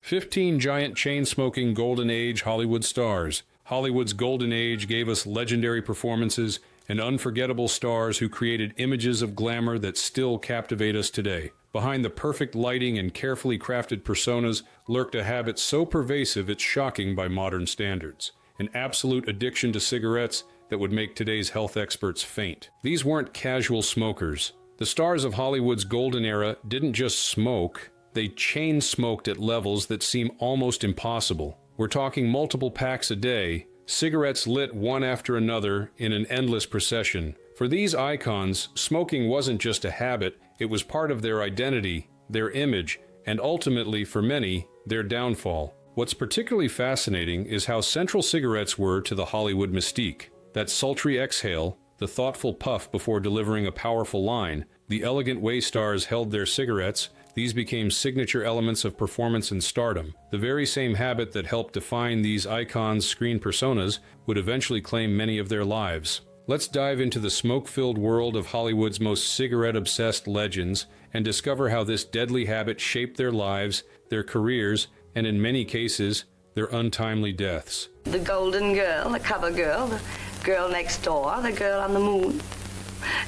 15 giant chain-smoking Golden Age Hollywood stars. Hollywood's Golden Age gave us legendary performances and unforgettable stars who created images of glamour that still captivate us today. Behind the perfect lighting and carefully crafted personas lurked a habit so pervasive it's shocking by modern standards. An absolute addiction to cigarettes that would make today's health experts faint. These weren't casual smokers. The stars of Hollywood's golden era didn't just smoke, they chain-smoked at levels that seem almost impossible. We're talking multiple packs a day, cigarettes lit one after another in an endless procession. For these icons, smoking wasn't just a habit, it was part of their identity, their image, and ultimately, for many, their downfall. What's particularly fascinating is how central cigarettes were to the Hollywood mystique. That sultry exhale, the thoughtful puff before delivering a powerful line, the elegant way stars held their cigarettes, these became signature elements of performance and stardom. The very same habit that helped define these icons' screen personas would eventually claim many of their lives. Let's dive into the smoke-filled world of Hollywood's most cigarette-obsessed legends and discover how this deadly habit shaped their lives, their careers, and in many cases, their untimely deaths. The golden girl, the cover girl, the girl next door, the girl on the moon.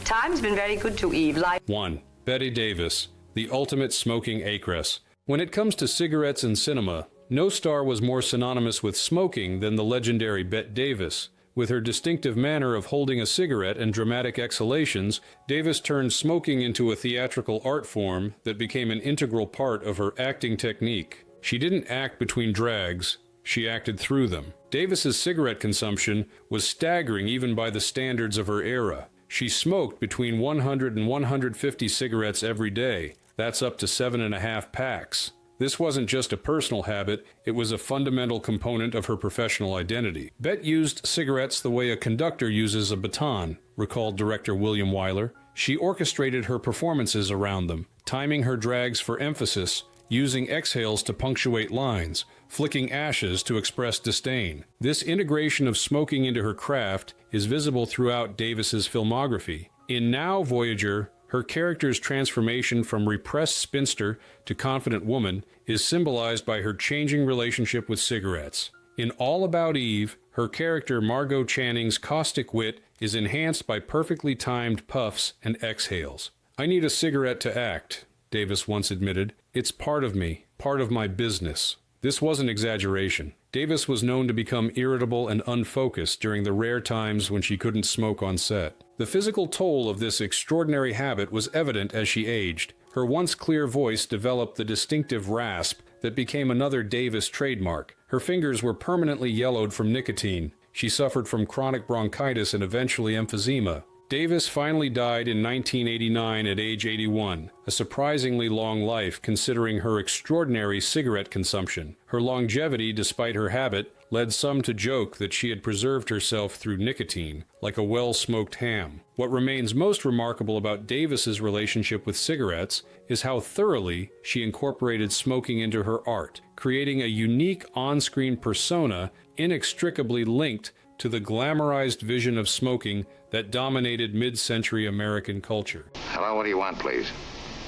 Time's been very good to Eve. 1. Bette Davis, the ultimate smoking actress. When it comes to cigarettes and cinema, no star was more synonymous with smoking than the legendary Bette Davis. With her distinctive manner of holding a cigarette and dramatic exhalations, Davis turned smoking into a theatrical art form that became an integral part of her acting technique. She didn't act between drags, she acted through them. Davis's cigarette consumption was staggering even by the standards of her era. She smoked between 100 and 150 cigarettes every day. That's up to 7.5 packs. This wasn't just a personal habit, it was a fundamental component of her professional identity. Bette used cigarettes the way a conductor uses a baton, recalled director William Wyler. She orchestrated her performances around them, timing her drags for emphasis, using exhales to punctuate lines, flicking ashes to express disdain. This integration of smoking into her craft is visible throughout Davis's filmography. In Now, Voyager, her character's transformation from repressed spinster to confident woman is symbolized by her changing relationship with cigarettes. In All About Eve, her character Margot Channing's caustic wit is enhanced by perfectly timed puffs and exhales. "I need a cigarette to act," Davis once admitted. "It's part of me, part of my business." This wasn't exaggeration. Davis was known to become irritable and unfocused during the rare times when she couldn't smoke on set. The physical toll of this extraordinary habit was evident as she aged. Her once clear voice developed the distinctive rasp that became another Davis trademark. Her fingers were permanently yellowed from nicotine. She suffered from chronic bronchitis and eventually emphysema. Davis finally died in 1989 at age 81, a surprisingly long life considering her extraordinary cigarette consumption. Her longevity, despite her habit, led some to joke that she had preserved herself through nicotine, like a well-smoked ham. What remains most remarkable about Davis's relationship with cigarettes is how thoroughly she incorporated smoking into her art, creating a unique on-screen persona inextricably linked to the glamorized vision of smoking that dominated mid-century American culture. Hello, what do you want, please?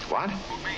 What?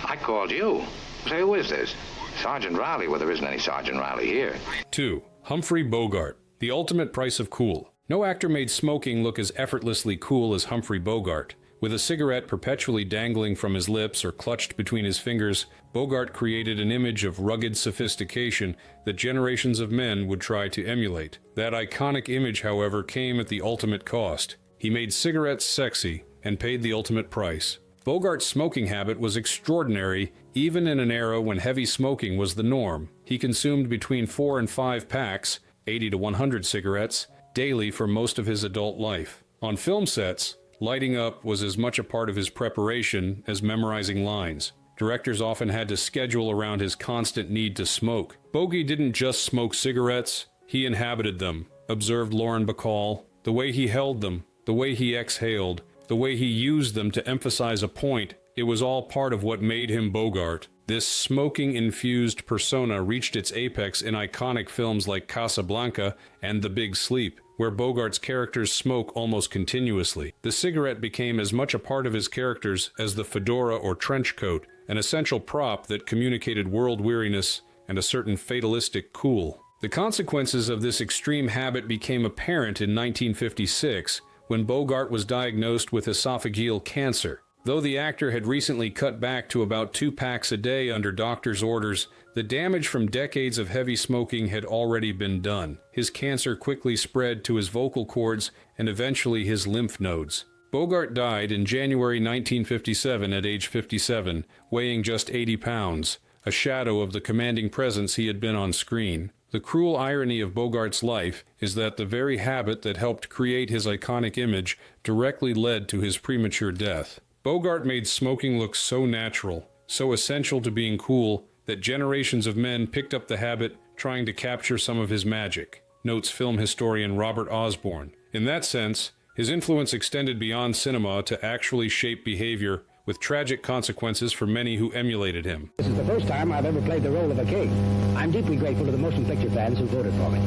I called you. Say, who is this? Sergeant Riley? Well, there isn't any Sergeant Riley here. 2. Humphrey Bogart, the ultimate price of cool. No actor made smoking look as effortlessly cool as Humphrey Bogart. With a cigarette perpetually dangling from his lips or clutched between his fingers, Bogart created an image of rugged sophistication that generations of men would try to emulate. That iconic image, however, came at the ultimate cost. He made cigarettes sexy and paid the ultimate price. Bogart's smoking habit was extraordinary, even in an era when heavy smoking was the norm. He consumed between 4 and 5 packs, 80 to 100 cigarettes, daily for most of his adult life. On film sets, lighting up was as much a part of his preparation as memorizing lines. Directors often had to schedule around his constant need to smoke. Bogey didn't just smoke cigarettes, he inhabited them, observed Lauren Bacall. The way he held them, the way he exhaled, the way he used them to emphasize a point, it was all part of what made him Bogart. This smoking-infused persona reached its apex in iconic films like Casablanca and The Big Sleep, where Bogart's characters smoke almost continuously. The cigarette became as much a part of his characters as the fedora or trench coat, an essential prop that communicated world weariness and a certain fatalistic cool. The consequences of this extreme habit became apparent in 1956 when Bogart was diagnosed with esophageal cancer. Though the actor had recently cut back to about 2 packs a day under doctor's orders, the damage from decades of heavy smoking had already been done. His cancer quickly spread to his vocal cords and eventually his lymph nodes. Bogart died in January 1957 at age 57, weighing just 80 pounds, a shadow of the commanding presence he had been on screen. The cruel irony of Bogart's life is that the very habit that helped create his iconic image directly led to his premature death. Bogart made smoking look so natural, so essential to being cool, that generations of men picked up the habit, trying to capture some of his magic, notes film historian Robert Osborne. In that sense, his influence extended beyond cinema to actually shape behavior, with tragic consequences for many who emulated him. This is the first time I've ever played the role of a king. I'm deeply grateful to the motion picture fans who voted for me.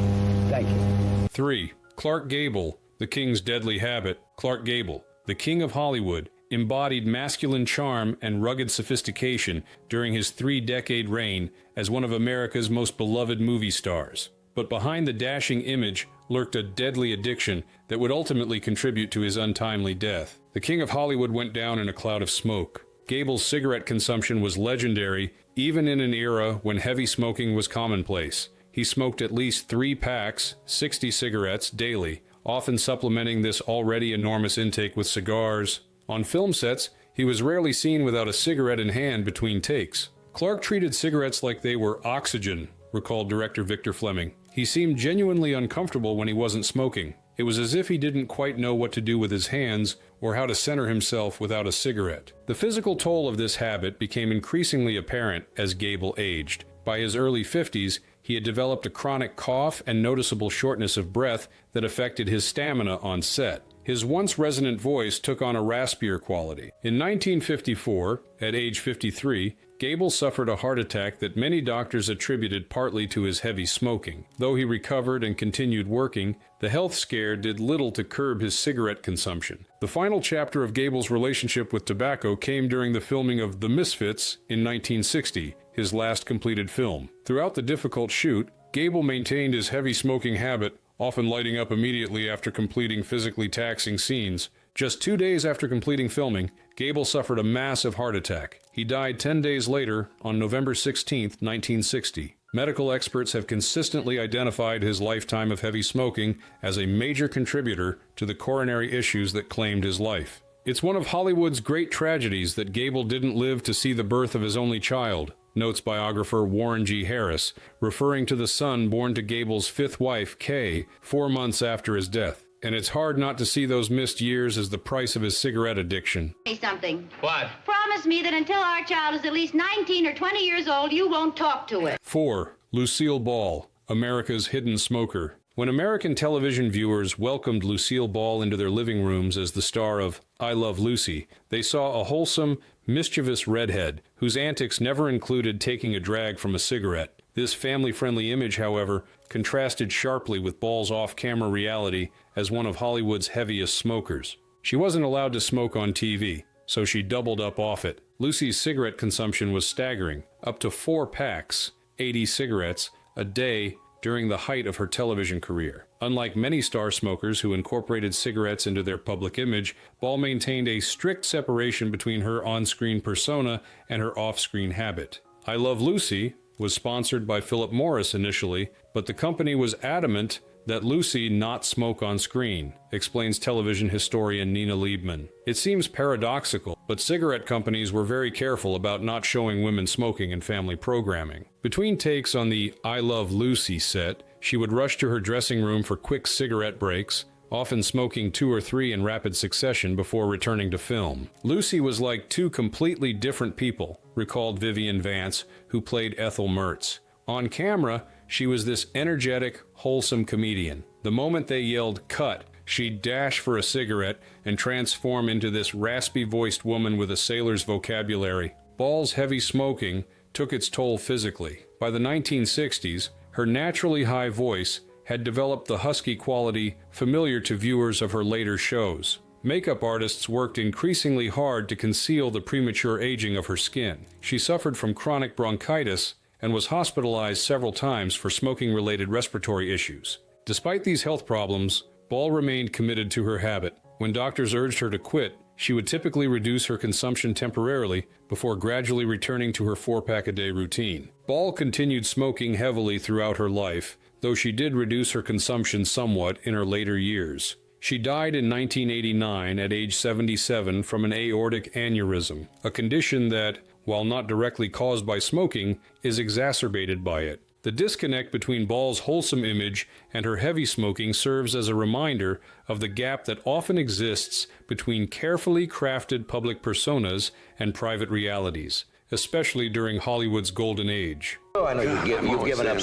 Thank you. 3. Clark Gable, the King's deadly habit. Clark Gable, the King of Hollywood, embodied masculine charm and rugged sophistication during his 3-decade reign as one of America's most beloved movie stars. But behind the dashing image lurked a deadly addiction that would ultimately contribute to his untimely death. The King of Hollywood went down in a cloud of smoke. Gable's cigarette consumption was legendary, even in an era when heavy smoking was commonplace. He smoked at least 3 packs, 60 cigarettes, daily, often supplementing this already enormous intake with cigars. On film sets, he was rarely seen without a cigarette in hand between takes. Clark treated cigarettes like they were oxygen, recalled director Victor Fleming. He seemed genuinely uncomfortable when he wasn't smoking. It was as if he didn't quite know what to do with his hands or how to center himself without a cigarette. The physical toll of this habit became increasingly apparent as Gable aged. By his early 50s, he had developed a chronic cough and noticeable shortness of breath that affected his stamina on set. His once resonant voice took on a raspier quality. In 1954, at age 53, Gable suffered a heart attack that many doctors attributed partly to his heavy smoking. Though he recovered and continued working, the health scare did little to curb his cigarette consumption. The final chapter of Gable's relationship with tobacco came during the filming of The Misfits in 1960, his last completed film. Throughout the difficult shoot, Gable maintained his heavy smoking habit, often lighting up immediately after completing physically taxing scenes. Just 2 days after completing filming, Gable suffered a massive heart attack. He died 10 days later on November 16, 1960. Medical experts have consistently identified his lifetime of heavy smoking as a major contributor to the coronary issues that claimed his life. It's one of Hollywood's great tragedies that Gable didn't live to see the birth of his only child, notes biographer Warren G. Harris, referring to the son born to Gable's 5th wife, Kay, 4 months after his death. And it's hard not to see those missed years as the price of his cigarette addiction. Say something. What? Promise me that until our child is at least 19 or 20 years old, you won't talk to it. 4. Lucille Ball, America's hidden smoker. When American television viewers welcomed Lucille Ball into their living rooms as the star of I Love Lucy, they saw a wholesome, mischievous redhead whose antics never included taking a drag from a cigarette. This family-friendly image, however, contrasted sharply with Ball's off-camera reality as one of Hollywood's heaviest smokers. She wasn't allowed to smoke on TV, so she doubled up off it. Lucy's cigarette consumption was staggering, up to 4 packs, 80 cigarettes, a day during the height of her television career. Unlike many star smokers who incorporated cigarettes into their public image, Ball maintained a strict separation between her on-screen persona and her off-screen habit. I Love Lucy was sponsored by Philip Morris initially, but the company was adamant that Lucy not smoke on screen, explains television historian Nina Liebman. It seems paradoxical, but cigarette companies were very careful about not showing women smoking in family programming. Between takes on the I Love Lucy set, she would rush to her dressing room for quick cigarette breaks, often smoking 2 or 3 in rapid succession before returning to film. Lucy was like 2 completely different people, recalled Vivian Vance, who played Ethel Mertz. On camera, she was this energetic, wholesome comedian. The moment they yelled, "Cut," she'd dash for a cigarette and transform into this raspy-voiced woman with a sailor's vocabulary. Ball's heavy smoking took its toll physically. By the 1960s, her naturally high voice had developed the husky quality familiar to viewers of her later shows. Makeup artists worked increasingly hard to conceal the premature aging of her skin. She suffered from chronic bronchitis and was hospitalized several times for smoking-related respiratory issues. Despite these health problems, Ball remained committed to her habit. When doctors urged her to quit, she would typically reduce her consumption temporarily before gradually returning to her 4-pack-a-day routine. Ball continued smoking heavily throughout her life, though she did reduce her consumption somewhat in her later years. She died in 1989 at age 77 from an aortic aneurysm, a condition that, while not directly caused by smoking, is exacerbated by it. The disconnect between Ball's wholesome image and her heavy smoking serves as a reminder of the gap that often exists between carefully crafted public personas and private realities, especially during Hollywood's golden age. Oh, I know you've given up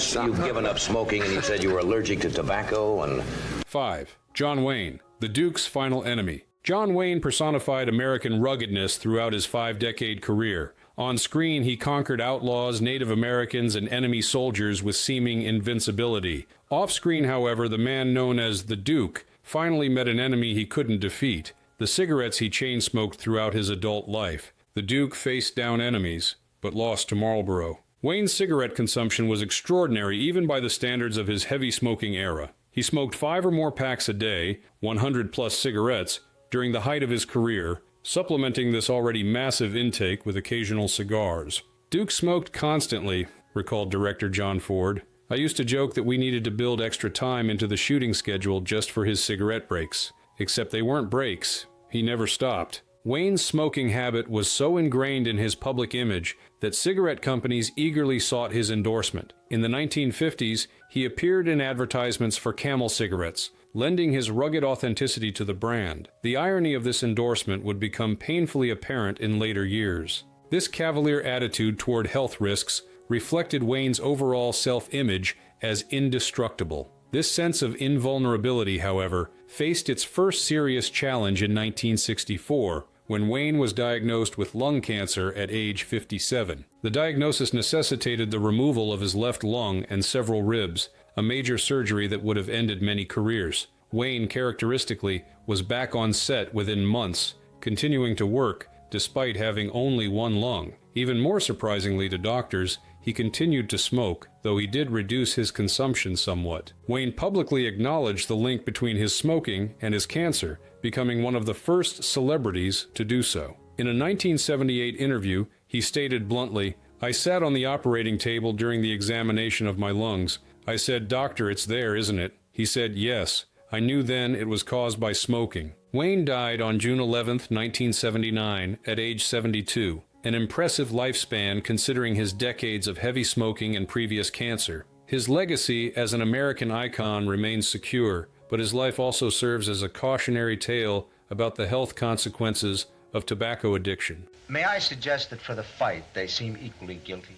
smoking, and you said you were allergic to tobacco and... 5. John Wayne, the Duke's final enemy. John Wayne personified American ruggedness throughout his 5-decade career. On screen, he conquered outlaws, Native Americans, and enemy soldiers with seeming invincibility. Off-screen, however, the man known as the Duke finally met an enemy he couldn't defeat: the cigarettes he chain-smoked throughout his adult life. The Duke faced down enemies, but lost to Marlboro. Wayne's cigarette consumption was extraordinary even by the standards of his heavy smoking era. He smoked 5 or more packs a day, 100-plus cigarettes, during the height of his career, supplementing this already massive intake with occasional cigars. Duke smoked constantly, recalled director John Ford. I used to joke that we needed to build extra time into the shooting schedule just for his cigarette breaks. Except they weren't breaks. He never stopped. Wayne's smoking habit was so ingrained in his public image that cigarette companies eagerly sought his endorsement. In the 1950s, he appeared in advertisements for Camel cigarettes, lending his rugged authenticity to the brand. The irony of this endorsement would become painfully apparent in later years. This cavalier attitude toward health risks reflected Wayne's overall self-image as indestructible. This sense of invulnerability, however, faced its first serious challenge in 1964, when Wayne was diagnosed with lung cancer at age 57. The diagnosis necessitated the removal of his left lung and several ribs, a major surgery that would have ended many careers. Wayne, characteristically, was back on set within months, continuing to work despite having only one lung. Even more surprisingly to doctors, he continued to smoke, though he did reduce his consumption somewhat. Wayne publicly acknowledged the link between his smoking and his cancer, becoming one of the first celebrities to do so. In a 1978 interview, he stated bluntly, "I sat on the operating table during the examination of my lungs. I said, 'Doctor, it's there, isn't it?' He said, 'Yes.' I knew then it was caused by smoking." Wayne died on June 11, 1979, at age 72. An impressive lifespan considering his decades of heavy smoking and previous cancer. His legacy as an American icon remains secure, but his life also serves as a cautionary tale about the health consequences of tobacco addiction. May I suggest that for the fight, they seem equally guilty?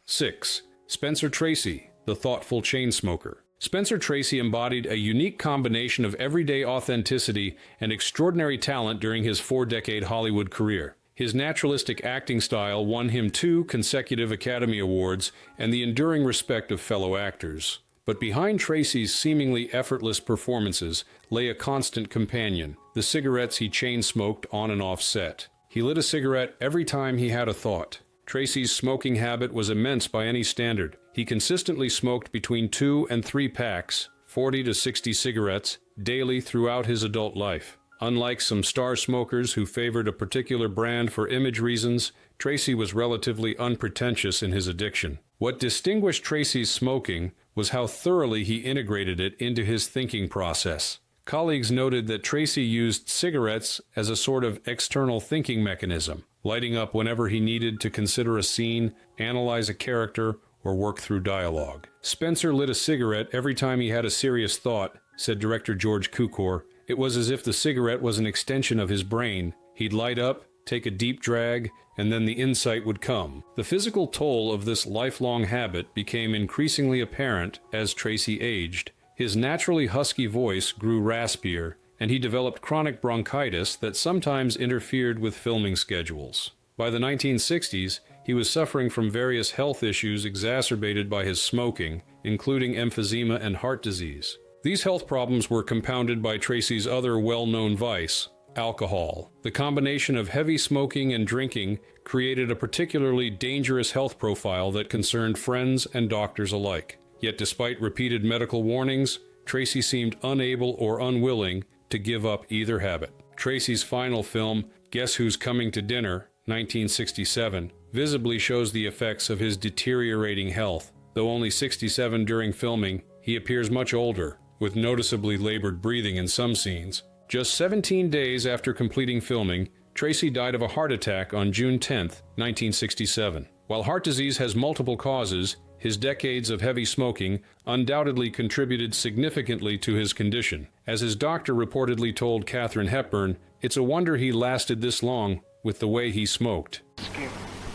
6. Spencer Tracy, the thoughtful chain smoker. Spencer Tracy embodied a unique combination of everyday authenticity and extraordinary talent during his 4-decade Hollywood career. His naturalistic acting style won him 2 consecutive Academy Awards and the enduring respect of fellow actors. But behind Tracy's seemingly effortless performances lay a constant companion: the cigarettes he chain-smoked on and off set. He lit a cigarette every time he had a thought. Tracy's smoking habit was immense by any standard. He consistently smoked between 2 and 3 packs, 40 to 60 cigarettes, daily throughout his adult life. Unlike some star smokers who favored a particular brand for image reasons, Tracy was relatively unpretentious in his addiction. What distinguished Tracy's smoking was how thoroughly he integrated it into his thinking process. Colleagues noted that Tracy used cigarettes as a sort of external thinking mechanism, lighting up whenever he needed to consider a scene, analyze a character, or work through dialogue. Spencer lit a cigarette every time he had a serious thought, said director George Cukor. It was as if the cigarette was an extension of his brain. He'd light up, take a deep drag, and then the insight would come. The physical toll of this lifelong habit became increasingly apparent as Tracy aged. His naturally husky voice grew raspier, and he developed chronic bronchitis that sometimes interfered with filming schedules. By the 1960s, he was suffering from various health issues exacerbated by his smoking, including emphysema and heart disease. These health problems were compounded by Tracy's other well-known vice, alcohol. The combination of heavy smoking and drinking created a particularly dangerous health profile that concerned friends and doctors alike. Yet despite repeated medical warnings, Tracy seemed unable or unwilling to give up either habit. Tracy's final film, Guess Who's Coming to Dinner, 1967, visibly shows the effects of his deteriorating health. Though only 67 during filming, he appears much older, with noticeably labored breathing in some scenes. Just 17 days after completing filming, Tracy died of a heart attack on June 10, 1967. While heart disease has multiple causes, his decades of heavy smoking undoubtedly contributed significantly to his condition. As his doctor reportedly told Katharine Hepburn, "It's a wonder he lasted this long with the way he smoked."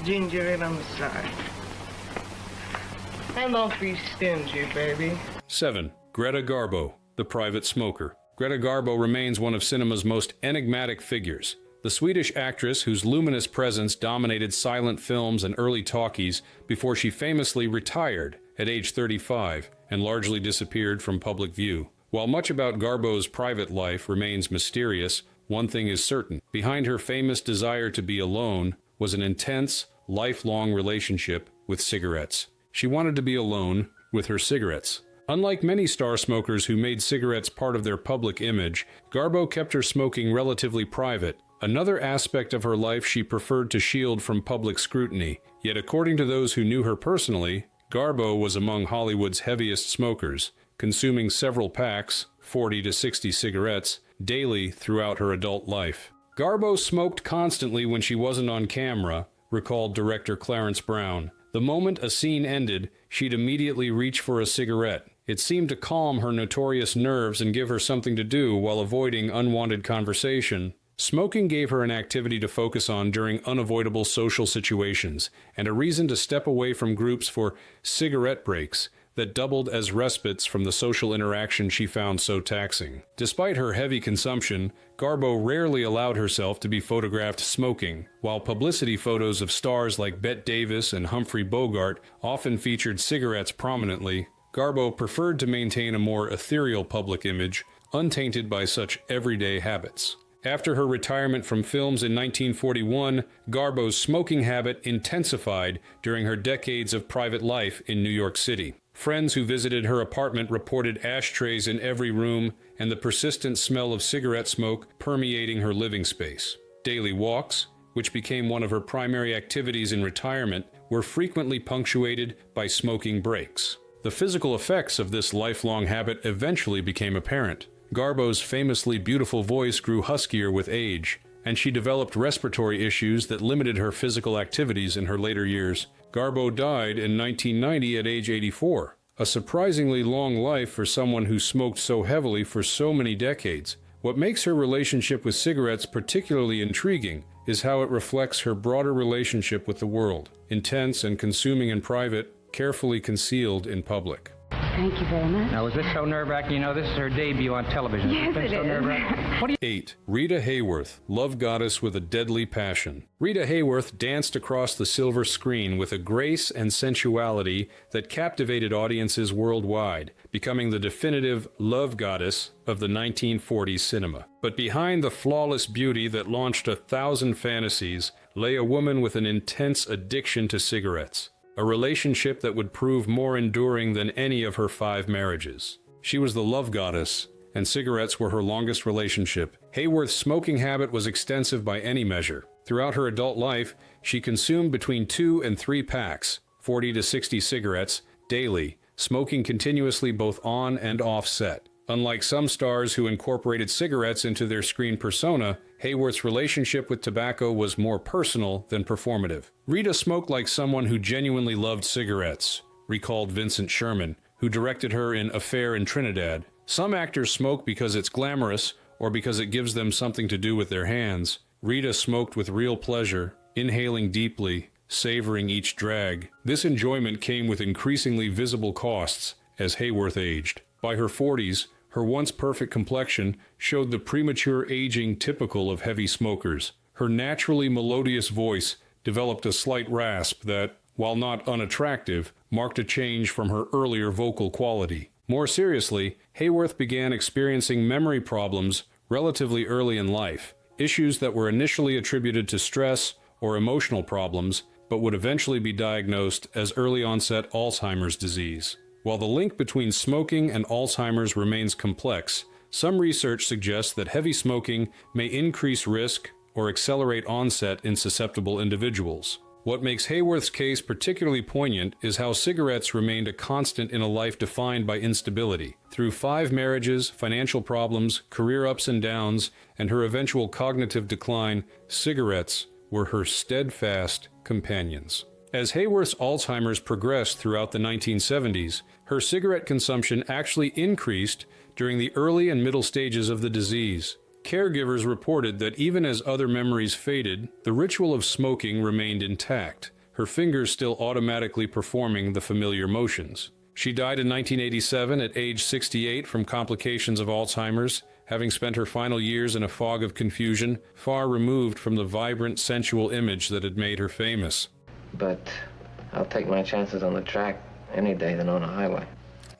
Ginger it on the side. And don't be stingy, baby. 7. Greta Garbo, the private smoker. Greta Garbo remains one of cinema's most enigmatic figures. The Swedish actress whose luminous presence dominated silent films and early talkies before she famously retired at age 35 and largely disappeared from public view. While much about Garbo's private life remains mysterious, one thing is certain. Behind her famous desire to be alone was an intense, lifelong relationship with cigarettes. She wanted to be alone with her cigarettes. Unlike many star smokers who made cigarettes part of their public image, Garbo kept her smoking relatively private, another aspect of her life she preferred to shield from public scrutiny. Yet according to those who knew her personally, Garbo was among Hollywood's heaviest smokers, consuming several packs, 40 to 60 cigarettes, daily throughout her adult life. Garbo smoked constantly when she wasn't on camera, recalled director Clarence Brown. The moment a scene ended, she'd immediately reach for a cigarette. It seemed to calm her notorious nerves and give her something to do while avoiding unwanted conversation. Smoking gave her an activity to focus on during unavoidable social situations, and a reason to step away from groups for cigarette breaks that doubled as respites from the social interaction she found so taxing. Despite her heavy consumption, Garbo rarely allowed herself to be photographed smoking. While publicity photos of stars like Bette Davis and Humphrey Bogart often featured cigarettes prominently, Garbo preferred to maintain a more ethereal public image, untainted by such everyday habits. After her retirement from films in 1941, Garbo's smoking habit intensified during her decades of private life in New York City. Friends who visited her apartment reported ashtrays in every room and the persistent smell of cigarette smoke permeating her living space. Daily walks, which became one of her primary activities in retirement, were frequently punctuated by smoking breaks. The physical effects of this lifelong habit eventually became apparent. Garbo's famously beautiful voice grew huskier with age, and she developed respiratory issues that limited her physical activities in her later years. Garbo died in 1990 at age 84, a surprisingly long life for someone who smoked so heavily for so many decades. What makes her relationship with cigarettes particularly intriguing is how it reflects her broader relationship with the world, intense and consuming in private, carefully concealed in public. Thank you very much. Now, was this so nerve-wracking? You know, this is her debut on television. Yes, it is. 8. Rita Hayworth, love goddess with a deadly passion. Rita Hayworth danced across the silver screen with a grace and sensuality that captivated audiences worldwide, becoming the definitive love goddess of the 1940s cinema. But behind the flawless beauty that launched 1,000 fantasies lay a woman with an intense addiction to cigarettes. A relationship that would prove more enduring than any of her 5 marriages. She was the love goddess, and cigarettes were her longest relationship. Hayworth's smoking habit was extensive by any measure. Throughout her adult life, she consumed between 2 and 3 packs, 40 to 60 cigarettes, daily, smoking continuously both on and off set. Unlike some stars who incorporated cigarettes into their screen persona, Hayworth's relationship with tobacco was more personal than performative. Rita smoked like someone who genuinely loved cigarettes, recalled Vincent Sherman, who directed her in Affair in Trinidad. Some actors smoke because it's glamorous or because it gives them something to do with their hands. Rita smoked with real pleasure, inhaling deeply, savoring each drag. This enjoyment came with increasingly visible costs as Hayworth aged. By her 40s, her once perfect complexion showed the premature aging typical of heavy smokers. Her naturally melodious voice developed a slight rasp that, while not unattractive, marked a change from her earlier vocal quality. More seriously, Hayworth began experiencing memory problems relatively early in life, issues that were initially attributed to stress or emotional problems, but would eventually be diagnosed as early-onset Alzheimer's disease. While the link between smoking and Alzheimer's remains complex, some research suggests that heavy smoking may increase risk or accelerate onset in susceptible individuals. What makes Hayworth's case particularly poignant is how cigarettes remained a constant in a life defined by instability. Through 5 marriages, financial problems, career ups and downs, and her eventual cognitive decline, cigarettes were her steadfast companions. As Hayworth's Alzheimer's progressed throughout the 1970s, her cigarette consumption actually increased during the early and middle stages of the disease. Caregivers reported that even as other memories faded, the ritual of smoking remained intact, her fingers still automatically performing the familiar motions. She died in 1987 at age 68 from complications of Alzheimer's, having spent her final years in a fog of confusion, far removed from the vibrant, sensual image that had made her famous. But I'll take my chances on the track any day than on a highway.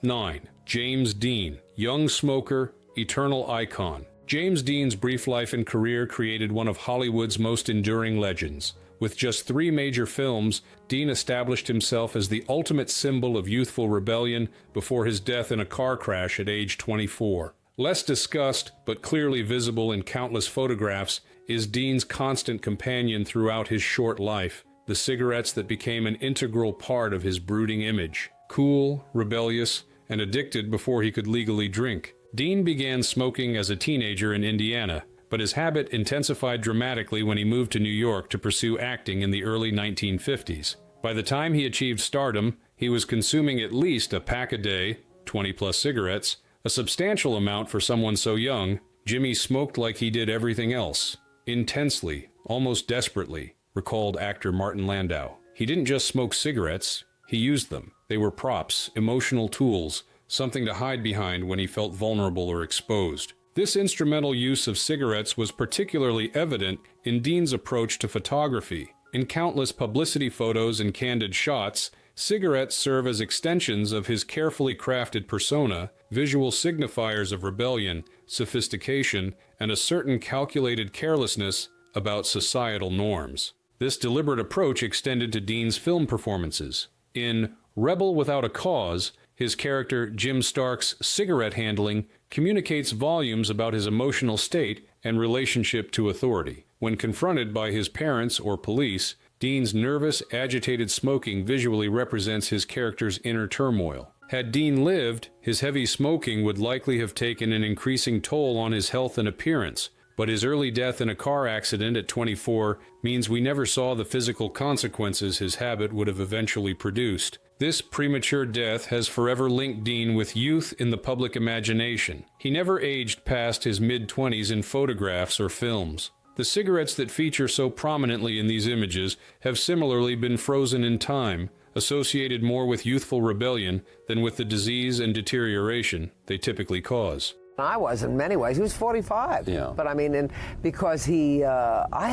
9. James Dean, young smoker, eternal icon. James Dean's brief life and career created one of Hollywood's most enduring legends. With just 3 major films, Dean established himself as the ultimate symbol of youthful rebellion before his death in a car crash at age 24. Less discussed, but clearly visible in countless photographs, is Dean's constant companion throughout his short life, the cigarettes that became an integral part of his brooding image. Cool, rebellious, and addicted before he could legally drink, Dean began smoking as a teenager in Indiana, but his habit intensified dramatically when he moved to New York to pursue acting in the early 1950s. By the time he achieved stardom, he was consuming at least a pack a day, 20-plus cigarettes, a substantial amount for someone so young. Jimmy smoked like he did everything else, intensely, almost desperately, recalled actor Martin Landau. He didn't just smoke cigarettes, he used them. They were props, emotional tools, something to hide behind when he felt vulnerable or exposed. This instrumental use of cigarettes was particularly evident in Dean's approach to photography. In countless publicity photos and candid shots, cigarettes serve as extensions of his carefully crafted persona, visual signifiers of rebellion, sophistication, and a certain calculated carelessness about societal norms. This deliberate approach extended to Dean's film performances. In Rebel Without a Cause, his character Jim Stark's cigarette handling communicates volumes about his emotional state and relationship to authority. When confronted by his parents or police, Dean's nervous, agitated smoking visually represents his character's inner turmoil. Had Dean lived, his heavy smoking would likely have taken an increasing toll on his health and appearance, but his early death in a car accident at 24 means we never saw the physical consequences his habit would have eventually produced. This premature death has forever linked Dean with youth in the public imagination. He never aged past his mid-20s in photographs or films. The cigarettes that feature so prominently in these images have similarly been frozen in time, associated more with youthful rebellion than with the disease and deterioration they typically cause. I was in many ways. He was 45. Yeah. But I mean, because he,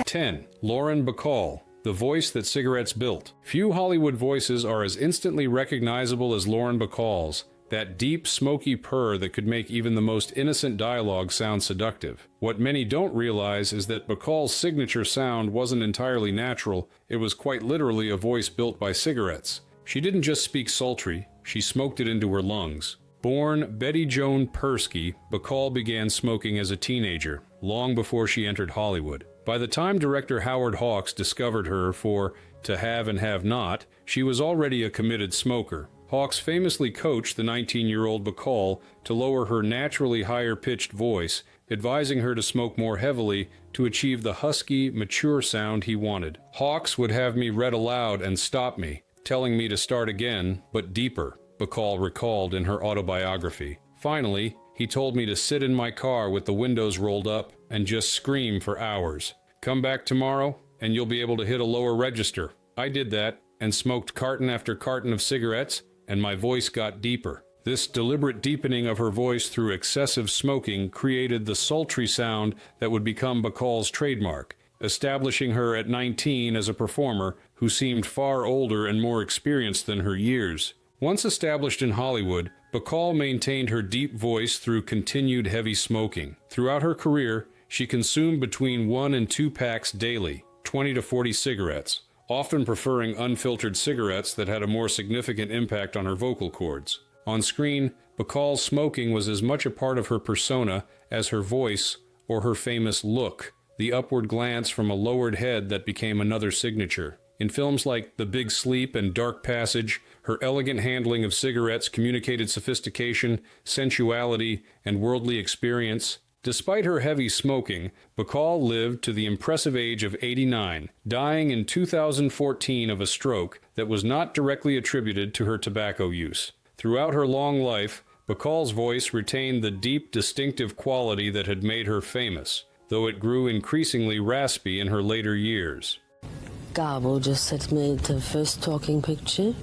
10. Lauren Bacall, the voice that cigarettes built. Few Hollywood voices are as instantly recognizable as Lauren Bacall's, that deep, smoky purr that could make even the most innocent dialogue sound seductive. What many don't realize is that Bacall's signature sound wasn't entirely natural, it was quite literally a voice built by cigarettes. She didn't just speak sultry, she smoked it into her lungs. Born Betty Joan Persky, Bacall began smoking as a teenager, long before she entered Hollywood. By the time director Howard Hawks discovered her for To Have and Have Not, she was already a committed smoker. Hawks famously coached the 19-year-old Bacall to lower her naturally higher-pitched voice, advising her to smoke more heavily to achieve the husky, mature sound he wanted. Hawks would have me read aloud and stop me, telling me to start again, but deeper, Bacall recalled in her autobiography. Finally, he told me to sit in my car with the windows rolled up and just scream for hours. Come back tomorrow, and you'll be able to hit a lower register. I did that, and smoked carton after carton of cigarettes, and my voice got deeper. This deliberate deepening of her voice through excessive smoking created the sultry sound that would become Bacall's trademark, establishing her at 19 as a performer who seemed far older and more experienced than her years. Once established in Hollywood, Bacall maintained her deep voice through continued heavy smoking. Throughout her career, she consumed between 1 and 2 packs daily, 20 to 40 cigarettes, often preferring unfiltered cigarettes that had a more significant impact on her vocal cords. On screen, Bacall's smoking was as much a part of her persona as her voice or her famous look, the upward glance from a lowered head that became another signature. In films like The Big Sleep and Dark Passage, her elegant handling of cigarettes communicated sophistication, sensuality, and worldly experience. Despite her heavy smoking, Bacall lived to the impressive age of 89, dying in 2014 of a stroke that was not directly attributed to her tobacco use. Throughout her long life, Bacall's voice retained the deep, distinctive quality that had made her famous, though it grew increasingly raspy in her later years. Garbo just sent me the first talking picture.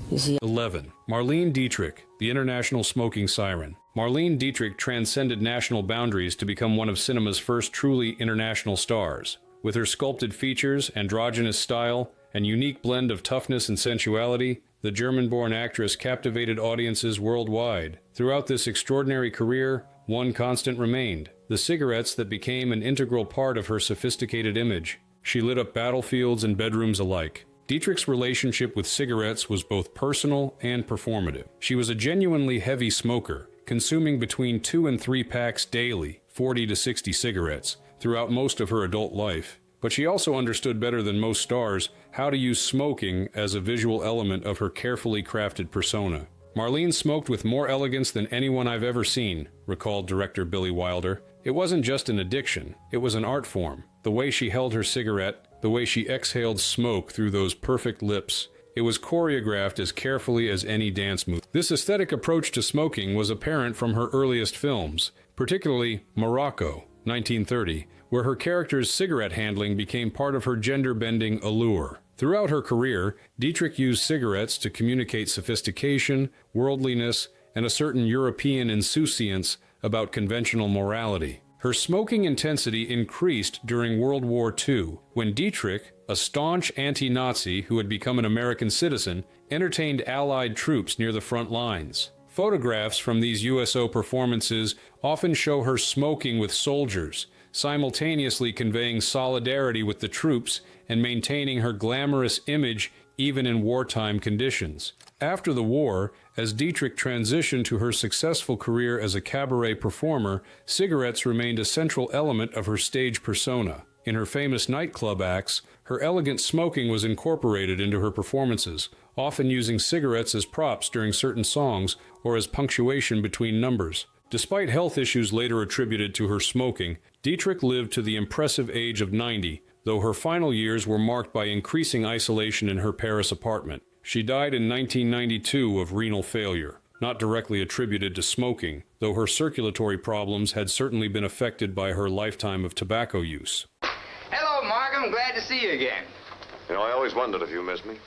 You see. 11. Marlene Dietrich, the international smoking siren. Marlene Dietrich transcended national boundaries to become one of cinema's first truly international stars. With her sculpted features, androgynous style, and unique blend of toughness and sensuality, the German-born actress captivated audiences worldwide. Throughout this extraordinary career, one constant remained: the cigarettes that became an integral part of her sophisticated image. She lit up battlefields and bedrooms alike. Dietrich's relationship with cigarettes was both personal and performative. She was a genuinely heavy smoker, consuming between 2 and 3 packs daily, 40 to 60 cigarettes, throughout most of her adult life. But she also understood better than most stars how to use smoking as a visual element of her carefully crafted persona. Marlene smoked with more elegance than anyone I've ever seen, recalled director Billy Wilder. It wasn't just an addiction, it was an art form. The way she held her cigarette, the way she exhaled smoke through those perfect lips. It was choreographed as carefully as any dance move. This aesthetic approach to smoking was apparent from her earliest films, particularly Morocco, 1930, where her character's cigarette handling became part of her gender-bending allure. Throughout her career, Dietrich used cigarettes to communicate sophistication, worldliness, and a certain European insouciance about conventional morality. Her smoking intensity increased during World War II, when Dietrich, a staunch anti-Nazi who had become an American citizen, entertained Allied troops near the front lines. Photographs from these USO performances often show her smoking with soldiers, simultaneously conveying solidarity with the troops and maintaining her glamorous image even in wartime conditions. After the war, as Dietrich transitioned to her successful career as a cabaret performer, cigarettes remained a central element of her stage persona. In her famous nightclub acts, her elegant smoking was incorporated into her performances, often using cigarettes as props during certain songs or as punctuation between numbers. Despite health issues later attributed to her smoking, Dietrich lived to the impressive age of 90, though her final years were marked by increasing isolation in her Paris apartment. She died in 1992 of renal failure, not directly attributed to smoking, though her circulatory problems had certainly been affected by her lifetime of tobacco use. Hello, Mark. I'm glad to see you again. You know, I always wondered if you missed me.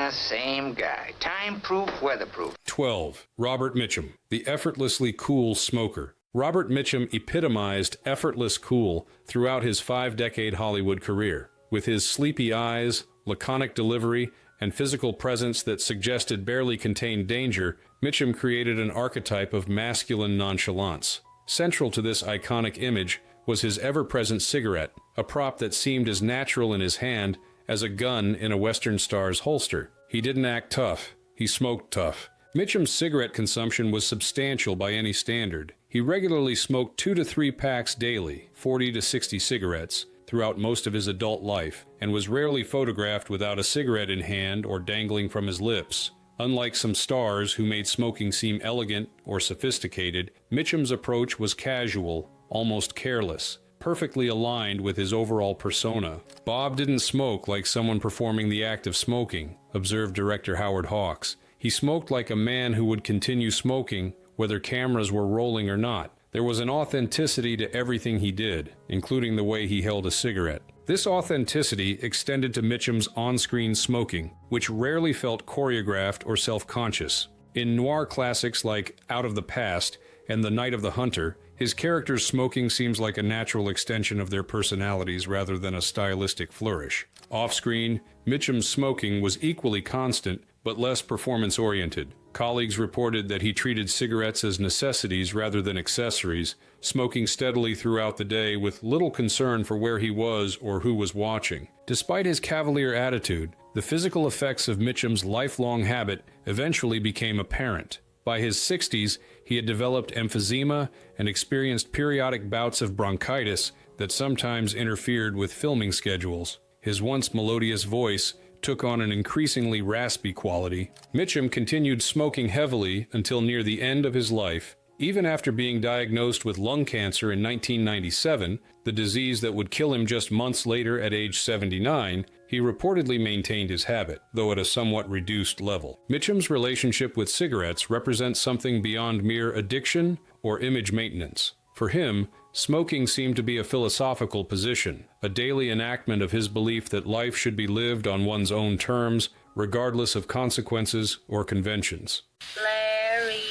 Same guy. Time-proof, weatherproof. 12. Robert Mitchum, the effortlessly cool smoker. Robert Mitchum epitomized effortless cool throughout his 5-decade Hollywood career. With his sleepy eyes, laconic delivery, and physical presence that suggested barely contained danger, Mitchum created an archetype of masculine nonchalance. Central to this iconic image was his ever-present cigarette, a prop that seemed as natural in his hand as a gun in a Western star's holster. He didn't act tough, he smoked tough. Mitchum's cigarette consumption was substantial by any standard. He regularly smoked 2 to 3 packs daily, 40 to 60 cigarettes, throughout most of his adult life, and was rarely photographed without a cigarette in hand or dangling from his lips. Unlike some stars who made smoking seem elegant or sophisticated, Mitchum's approach was casual, almost careless, perfectly aligned with his overall persona. Bob didn't smoke like someone performing the act of smoking, observed director Howard Hawks. He smoked like a man who would continue smoking whether cameras were rolling or not. There was an authenticity to everything he did, including the way he held a cigarette. This authenticity extended to Mitchum's on-screen smoking, which rarely felt choreographed or self-conscious. In noir classics like Out of the Past and The Night of the Hunter, his characters' smoking seems like a natural extension of their personalities rather than a stylistic flourish. Off-screen, Mitchum's smoking was equally constant but less performance-oriented. Colleagues reported that he treated cigarettes as necessities rather than accessories, smoking steadily throughout the day with little concern for where he was or who was watching. Despite his cavalier attitude, the physical effects of Mitchum's lifelong habit eventually became apparent. By his 60s, he had developed emphysema and experienced periodic bouts of bronchitis that sometimes interfered with filming schedules. His once melodious voice took on an increasingly raspy quality. Mitchum continued smoking heavily until near the end of his life. Even after being diagnosed with lung cancer in 1997, the disease that would kill him just months later at age 79, he reportedly maintained his habit, though at a somewhat reduced level. Mitchum's relationship with cigarettes represents something beyond mere addiction or image maintenance. For him, smoking seemed to be a philosophical position, a daily enactment of his belief that life should be lived on one's own terms, regardless of consequences or conventions. Larry,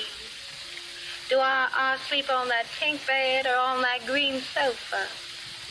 do I sleep on that pink bed or on that green sofa?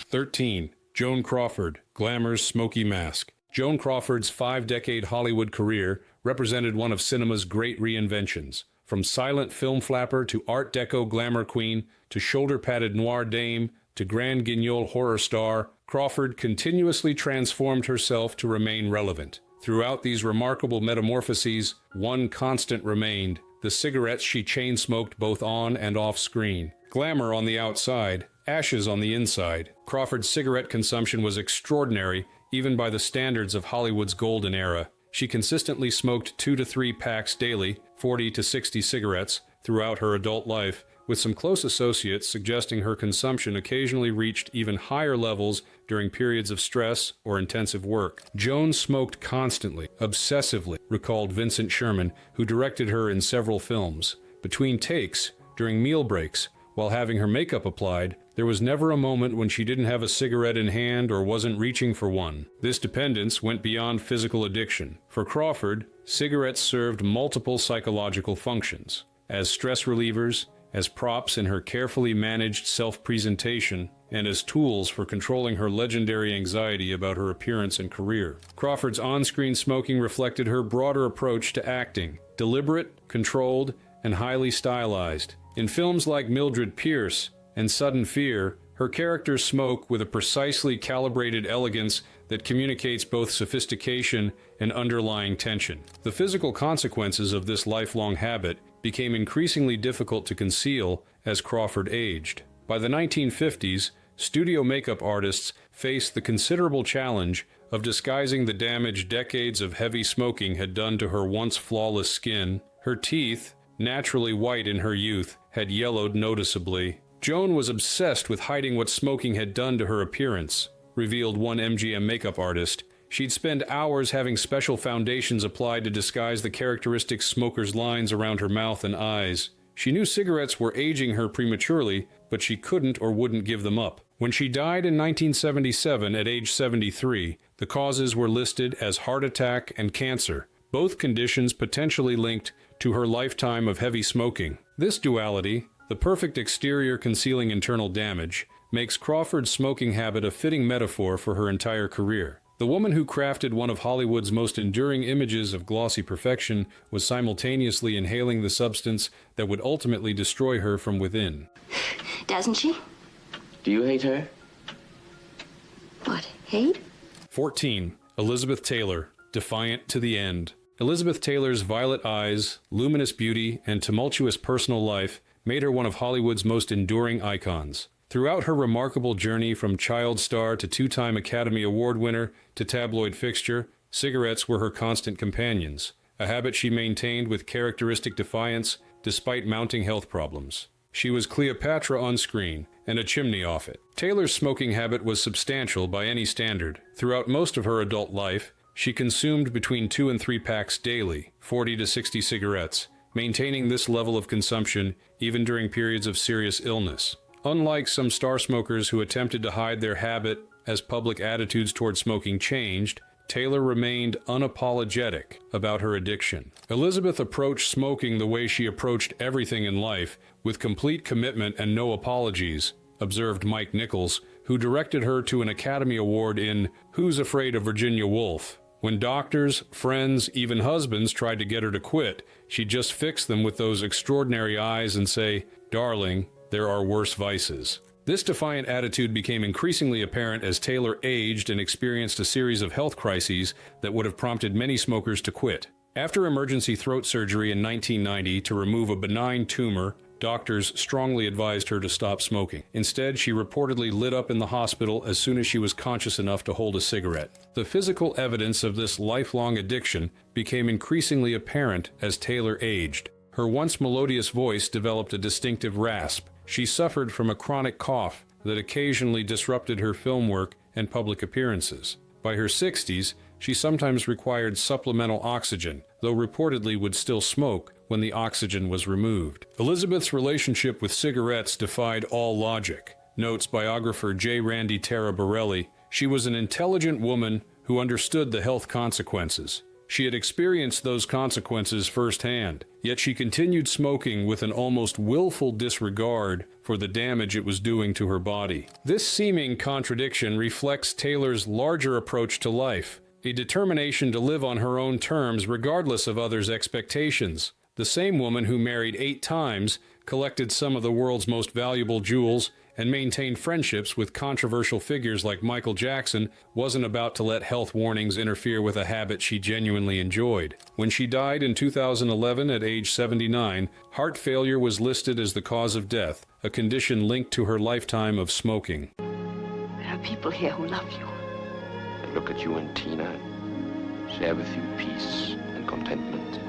13. Joan Crawford, Glamour's Smoky Mask. Joan Crawford's 5-decade Hollywood career represented one of cinema's great reinventions. From silent film flapper to Art Deco glamour queen to shoulder-padded noir dame to grand guignol horror star, Crawford continuously transformed herself to remain relevant. Throughout these remarkable metamorphoses, one constant remained: the cigarettes she chain-smoked both on and off screen. Glamour on the outside, ashes on the inside. Crawford's cigarette consumption was extraordinary, even by the standards of Hollywood's golden era. She consistently smoked 2 to 3 packs daily, 40 to 60 cigarettes, throughout her adult life, with some close associates suggesting her consumption occasionally reached even higher levels during periods of stress or intensive work. Joan smoked constantly, obsessively, recalled Vincent Sherman, who directed her in several films. Between takes, during meal breaks, while having her makeup applied, there was never a moment when she didn't have a cigarette in hand or wasn't reaching for one. This dependence went beyond physical addiction. For Crawford, cigarettes served multiple psychological functions: as stress relievers, as props in her carefully managed self-presentation, and as tools for controlling her legendary anxiety about her appearance and career. Crawford's on-screen smoking reflected her broader approach to acting: deliberate, controlled, and highly stylized. In films like Mildred Pierce and Sudden Fear, her characters smoke with a precisely calibrated elegance that communicates both sophistication and underlying tension. The physical consequences of this lifelong habit became increasingly difficult to conceal as Crawford aged. By the 1950s, studio makeup artists faced the considerable challenge of disguising the damage decades of heavy smoking had done to her once flawless skin. Her teeth, naturally white in her youth, had yellowed noticeably. Joan was obsessed with hiding what smoking had done to her appearance, revealed one MGM makeup artist. She'd spend hours having special foundations applied to disguise the characteristic smoker's lines around her mouth and eyes. She knew cigarettes were aging her prematurely, but she couldn't or wouldn't give them up. When she died in 1977 at age 73, the causes were listed as heart attack and cancer, both conditions potentially linked to her lifetime of heavy smoking. This duality, the perfect exterior concealing internal damage, makes Crawford's smoking habit a fitting metaphor for her entire career. The woman who crafted one of Hollywood's most enduring images of glossy perfection was simultaneously inhaling the substance that would ultimately destroy her from within. Doesn't she? Do you hate her? What, hate? 14. Elizabeth Taylor, defiant to the end. Elizabeth Taylor's violet eyes, luminous beauty, and tumultuous personal life made her one of Hollywood's most enduring icons. Throughout her remarkable journey from child star to two-time Academy Award winner to tabloid fixture, cigarettes were her constant companions, a habit she maintained with characteristic defiance despite mounting health problems. She was Cleopatra on screen and a chimney off it. Taylor's smoking habit was substantial by any standard. Throughout most of her adult life, she consumed between 2 and 3 packs daily, 40 to 60 cigarettes, maintaining this level of consumption even during periods of serious illness. Unlike some star smokers who attempted to hide their habit as public attitudes toward smoking changed, Taylor remained unapologetic about her addiction. Elizabeth approached smoking the way she approached everything in life, with complete commitment and no apologies, observed Mike Nichols, who directed her to an Academy Award in Who's Afraid of Virginia Woolf? When doctors, friends, even husbands tried to get her to quit, she'd just fix them with those extraordinary eyes and say, "Darling, there are worse vices." This defiant attitude became increasingly apparent as Taylor aged and experienced a series of health crises that would have prompted many smokers to quit. After emergency throat surgery in 1990 to remove a benign tumor, doctors strongly advised her to stop smoking. Instead, she reportedly lit up in the hospital as soon as she was conscious enough to hold a cigarette. The physical evidence of this lifelong addiction became increasingly apparent as Taylor aged. Her once melodious voice developed a distinctive rasp. She suffered from a chronic cough that occasionally disrupted her film work and public appearances. By her 60s, she sometimes required supplemental oxygen, though reportedly would still smoke when the oxygen was removed. Elizabeth's relationship with cigarettes defied all logic. Notes biographer J. Randy Taraborelli, she was an intelligent woman who understood the health consequences. She had experienced those consequences firsthand, yet she continued smoking with an almost willful disregard for the damage it was doing to her body. This seeming contradiction reflects Taylor's larger approach to life, a determination to live on her own terms regardless of others' expectations. The same woman who married 8 times, collected some of the world's most valuable jewels, and maintained friendships with controversial figures like Michael Jackson wasn't about to let health warnings interfere with a habit she genuinely enjoyed. When she died in 2011 at age 79, heart failure was listed as the cause of death, a condition linked to her lifetime of smoking. There are people here who love you. I look at you and Tina, share with you peace and contentment.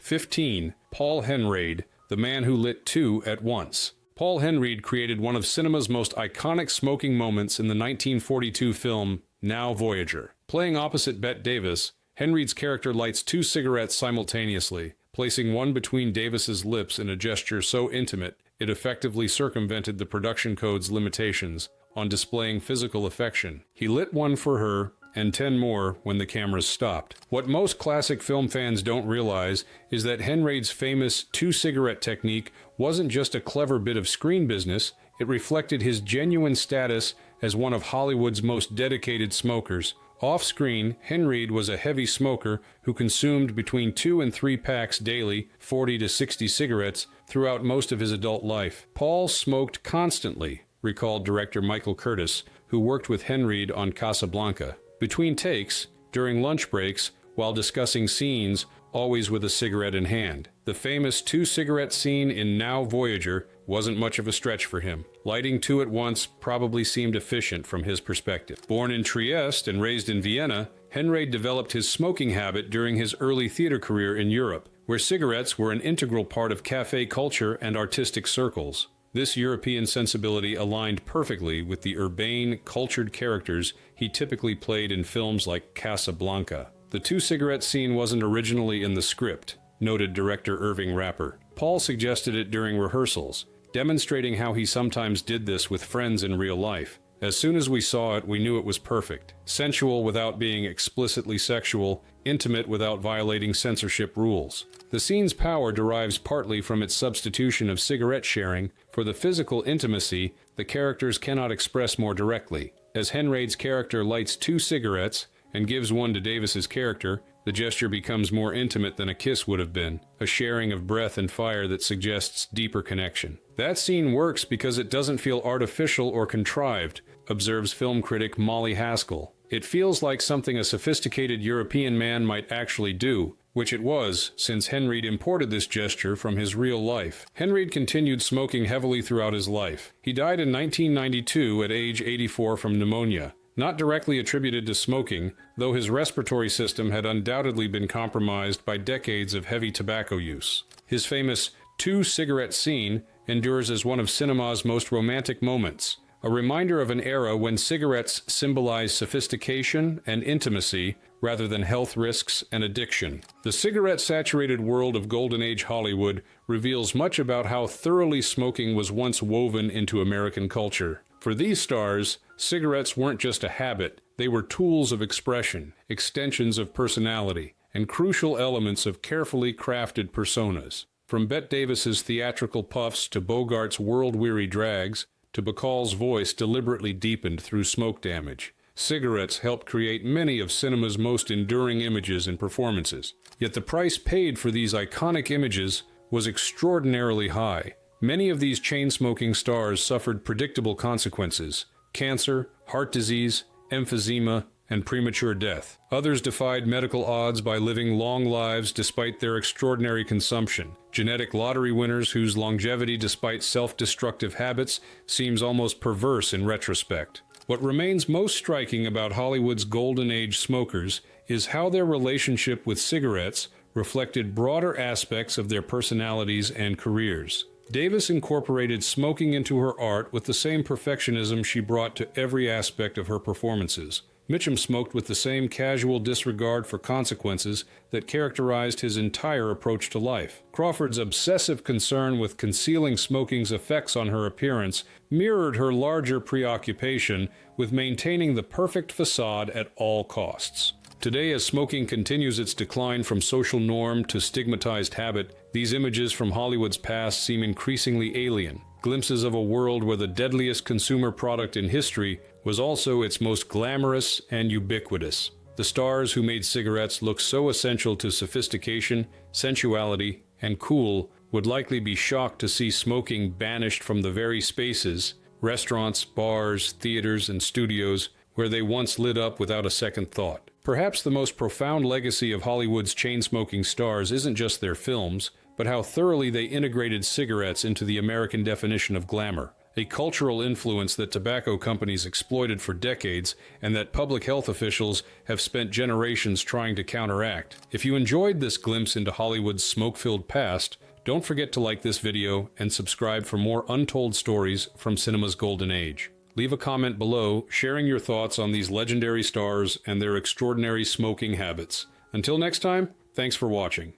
15. Paul Henreid, the man who lit 2 at once. Paul Henreid created one of cinema's most iconic smoking moments in the 1942 film Now Voyager. Playing opposite Bette Davis, Henreid's character lights 2 cigarettes simultaneously, placing one between Davis's lips in a gesture so intimate it effectively circumvented the production code's limitations on displaying physical affection. He lit one for her and 10 more when the cameras stopped. What most classic film fans don't realize is that Henreid's famous 2-cigarette technique wasn't just a clever bit of screen business, it reflected his genuine status as one of Hollywood's most dedicated smokers. Off-screen, Henreid was a heavy smoker who consumed between 2 and 3 packs daily, 40 to 60 cigarettes, throughout most of his adult life. Paul smoked constantly, recalled director Michael Curtis, who worked with Henreid on Casablanca. Between takes, during lunch breaks, while discussing scenes, always with a cigarette in hand. The famous 2-cigarette scene in Now Voyager wasn't much of a stretch for him. Lighting 2 at once probably seemed efficient from his perspective. Born in Trieste and raised in Vienna, Henreid developed his smoking habit during his early theater career in Europe, where cigarettes were an integral part of café culture and artistic circles. This European sensibility aligned perfectly with the urbane, cultured characters he typically played in films like Casablanca. The 2-cigarette scene wasn't originally in the script, noted director Irving Rapper. Paul suggested it during rehearsals, demonstrating how he sometimes did this with friends in real life. As soon as we saw it, we knew it was perfect. Sensual without being explicitly sexual, intimate without violating censorship rules. The scene's power derives partly from its substitution of cigarette sharing for the physical intimacy the characters cannot express more directly. As Henreid's character lights 2 cigarettes and gives one to Davis's character, the gesture becomes more intimate than a kiss would have been, a sharing of breath and fire that suggests deeper connection. That scene works because it doesn't feel artificial or contrived, observes film critic Molly Haskell. It feels like something a sophisticated European man might actually do, which it was, since Henreid imported this gesture from his real life. Henreid continued smoking heavily throughout his life. He died in 1992 at age 84 from pneumonia, not directly attributed to smoking, though his respiratory system had undoubtedly been compromised by decades of heavy tobacco use. His famous 2-cigarette scene endures as one of cinema's most romantic moments, a reminder of an era when cigarettes symbolized sophistication and intimacy rather than health risks and addiction. The cigarette-saturated world of Golden Age Hollywood reveals much about how thoroughly smoking was once woven into American culture. For these stars, cigarettes weren't just a habit, they were tools of expression, extensions of personality, and crucial elements of carefully crafted personas. From Bette Davis's theatrical puffs to Bogart's world-weary drags, to Bacall's voice deliberately deepened through smoke damage, Cigarettes helped create many of cinema's most enduring images and performances. Yet the price paid for these iconic images was extraordinarily high. Many of these chain-smoking stars suffered predictable consequences: cancer, heart disease, emphysema, and premature death. Others defied medical odds by living long lives despite their extraordinary consumption. Genetic lottery winners whose longevity despite self-destructive habits seems almost perverse in retrospect. What remains most striking about Hollywood's golden age smokers is how their relationship with cigarettes reflected broader aspects of their personalities and careers. Davis incorporated smoking into her art with the same perfectionism she brought to every aspect of her performances. Mitchum smoked with the same casual disregard for consequences that characterized his entire approach to life. Crawford's obsessive concern with concealing smoking's effects on her appearance mirrored her larger preoccupation with maintaining the perfect facade at all costs. Today, as smoking continues its decline from social norm to stigmatized habit, these images from Hollywood's past seem increasingly alien. Glimpses of a world where the deadliest consumer product in history was also its most glamorous and ubiquitous. The stars who made cigarettes look so essential to sophistication, sensuality, and cool would likely be shocked to see smoking banished from the very spaces, restaurants, bars, theaters, and studios, where they once lit up without a second thought. Perhaps the most profound legacy of Hollywood's chain-smoking stars isn't just their films, but how thoroughly they integrated cigarettes into the American definition of glamour, a cultural influence that tobacco companies exploited for decades and that public health officials have spent generations trying to counteract. If you enjoyed this glimpse into Hollywood's smoke-filled past, don't forget to like this video and subscribe for more untold stories from cinema's golden age. Leave a comment below sharing your thoughts on these legendary stars and their extraordinary smoking habits. Until next time, thanks for watching.